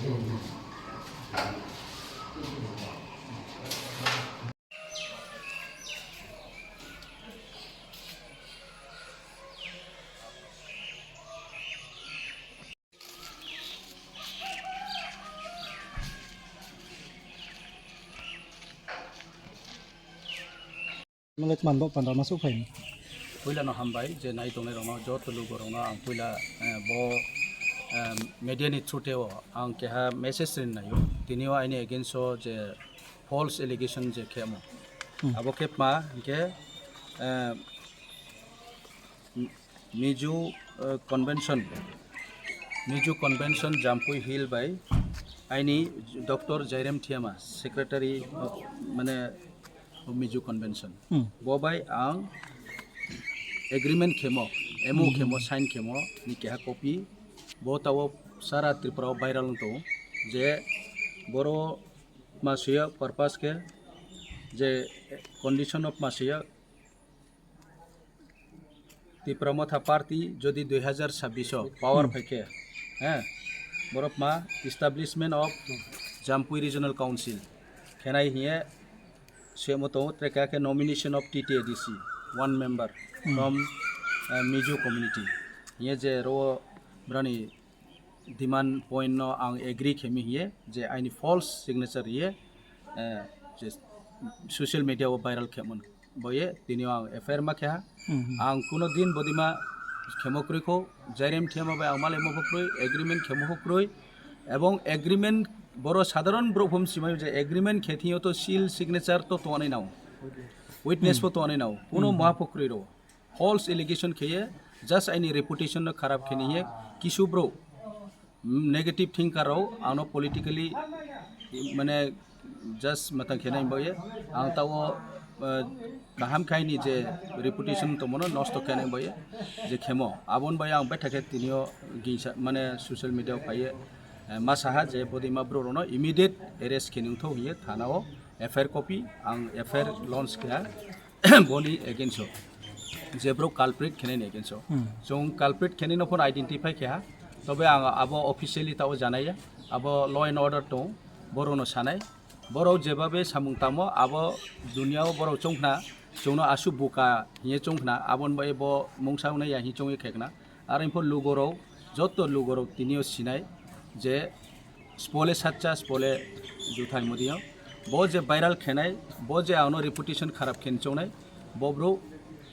Malah cuman bawa pandang masuk file. Pula no hambai je nai tong nei rono jot lu go rono ang pula bo media ni through teo ang ke ha message rin na yo tinio aini against so je false allegation je khemo abo ke ma ke Miju convention Jampui Hill by aini Dr. Jairam Thiama secretary mane Miju convention bo by ang agreement khemo MO khemo sign khemo ni keha copy bo tawo sara Tripura viral to je boro masya purpose ke je condition of masya Tripura Matha party jodi 2026 power phake borok ma establishment of Jampui Regional Council khenai hiye semoto treka ke nomination of TTADC one member from Miju community hiye je ro brani demand point no ang agree khemi hiye je aini false signature hiye je social media o viral khemon boye tini ang affair ma kha ang kuno din bodima khemokri ko Jairam Thiama ba amale mokroi agreement khemokroi ebong agreement boro সাধারণ ব্রভম সিমাই যে agreement খেথিও তো seal signature তো তোনে নাও witness পো তোনে নাও কোনো মহাপক্রি rho false allegation খেয়ে just আইনি reputation খারাপ খেনিয়ে কিছু ব্রো নেগেটিভ থিঙ্কার রাও আনো পলিটিক্যালি মানে জাস্ট মাথা খেনাই বয়ে আং তাও গাহাম খাইনি যে রেপুটেশন তো মনো নষ্ট খেনাই বয়ে যে খেমো আবন বয়ে আং বাই থাকে তিনিও গিসা মানে সোশ্যাল মিডিয়াও পাইয়ে masaha je bodima bro no immediate arrest kening tho hiye thana o FIR copy ang FIR launch kya boni against so je bro culprit khene against so jong culprit khene no phone identify kya tobe ang abo officially tao janaya abo law and order to boro no sanai boro jebabe samung tamo abo dunia o boro chongna chongno asu buka hiye chongna abon bai bo mungsaung na ya hi chongi khekna ar info lugoro jotto lugoro tinio sinai যে স্পলে সাচ্চা স্পলে জুথাই মদিয়া বো যে viral খেনাই বো যে আনো reputation খারাপ খেনচৌনাই বব্রো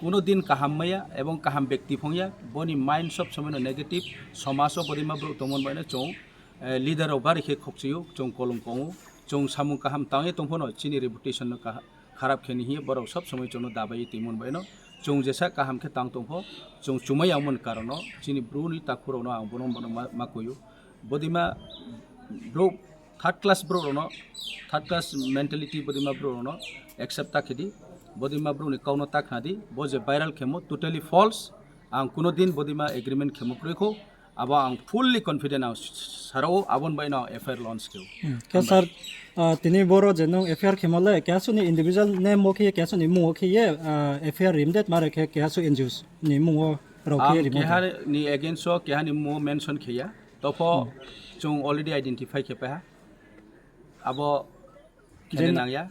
কোনো দিন কাহাম মাইয়া এবং কাহাম ব্যক্তি ফংয়া বনি মাইন্ড সব সময় নেগেটিভ সমাজ বদিমা ব্রো তমন বাইনে চৌ লিডার ওভার হে খকচিও চৌ কলম কৌ চৌ সামু কাহাম তাঙে তংফনো চিনি রেপুটেশন খারাপ খেনি হি বড় সব সময় চৌনো দাবাই তিমন বাইনো চৌ যেসা কাহাম খে তাং তংফ চৌ চুমাই আমন কারণ চিনি ব্রুনি তাকুরনো আং বনম বন মাকয়ু bodima bro third class bro no third class mentality bodima bro no accept takidi bodima bro ni kauno takhadi boje viral khemo totally false ang kuno din bodima agreement khemo kreko aba ang fully confident ang sarao abon baina FIR launch keu ke sir tini boro jenong FIR khemole kya suni individual name mo khe kya suni mu khe ye FIR rimdet mare khe kya su injus ni mu ro khe rim ke har ni against so ke hani mu mention khiya tofo chung already identify kepa abo khene nangya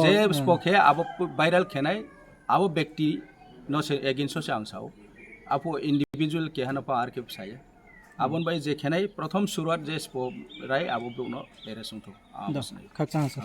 je spokhe abo viral khenai abo ব্যক্তি no se against so ang sao apo individual ke hana pa ar ke saya abon bai je khenai prothom surat je spo rai abo bro no eresung tho khakchang sa